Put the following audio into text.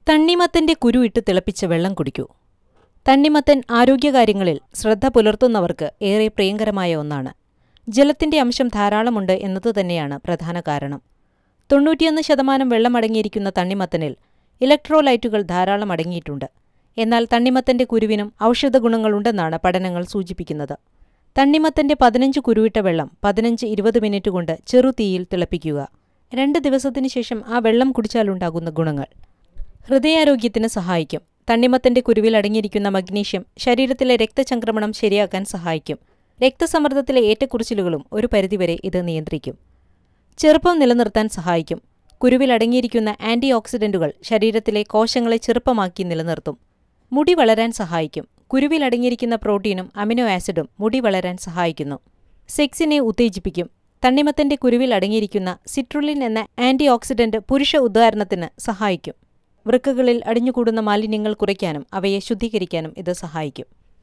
തണ്ണിമത്തന്റെ കുരു ഇട്ട് തിളപ്പിച്ച വെള്ളം കുടിക്കൂ. തണ്ണിമത്തൻ ആരോഗ്യകാര്യങ്ങളിൽ ശ്രദ്ധ പുലർത്തുന്നവർക്ക് ഏറെ പ്രിയങ്കരമായ ഒന്നാണ്. ജലത്തിന്റെ അംശം ധാരാളമുണ്ട് എന്നതുതന്നെയാണ് പ്രധാന കാരണം. 91% വെള്ളം അടങ്ങിയിരിക്കുന്ന തണ്ണിമത്തനിൽ ഇലക്ട്രോലൈറ്റുകൾ ധാരാളം അടങ്ങിയിട്ടുണ്ട്. എന്നാൽ തണ്ണിമത്തന്റെ കുരുവിനും ഔഷധഗുണങ്ങളുണ്ടെന്നാണ് പഠനങ്ങൾ സൂചിപ്പിക്കുന്നത്. തണ്ണിമത്തന്റെ 15 കുരുവിട്ട വെള്ളം 15-20 മിനിറ്റ് കൊണ്ട് ചെറുതീയിൽ തിളപ്പിക്കുക. 2 ദിവസത്തിനു ശേഷം ആ വെള്ളം കുടിച്ചാലുണ്ടാകുന്ന ഗുണങ്ങൾ: ഹൃദയാരോഗ്യത്തിന് സഹായിക്കും. തണ്ണിമത്തന്റെ കുരുവിൽ അടങ്ങിയിരിക്കുന്ന മഗ്നീഷ്യം ശരീരത്തിലെ രക്തചംക്രമണം ശരിയാക്കാൻ സഹായിക്കും. രക്തസമ്മർദ്ദത്തിലെ ഏറ്റക്കുറിച്ചിലുകളും ഒരു പരിധിവരെ ഇത് നിയന്ത്രിക്കും. ചെറുപ്പം നിലനിർത്താൻ സഹായിക്കും. കുരുവിൽ അടങ്ങിയിരിക്കുന്ന ആന്റി ഓക്സിഡന്റുകൾ ശരീരത്തിലെ കോശങ്ങളെ ചെറുപ്പമാക്കി നിലനിർത്തും. മുടി വളരാൻ സഹായിക്കും. കുരുവിൽ അടങ്ങിയിരിക്കുന്ന പ്രോട്ടീനും അമിനോ ആസിഡും മുടി വളരാൻ സഹായിക്കുന്നു. സെക്സിനെ ഉത്തേജിപ്പിക്കും. തണ്ണിമത്തന്റെ കുരുവിൽ അടങ്ങിയിരിക്കുന്ന സിട്രുലിൻ എന്ന ആന്റി ഓക്സിഡന്റ് പുരുഷ ഉദ്ധാരണത്തിന് സഹായിക്കും. വൃക്കകളിൽ അടിഞ്ഞുകൂടുന്ന മാലിന്യങ്ങൾ കുറയ്ക്കാനും അവയെ ശുദ്ധീകരിക്കാനും ഇത് സഹായിക്കും.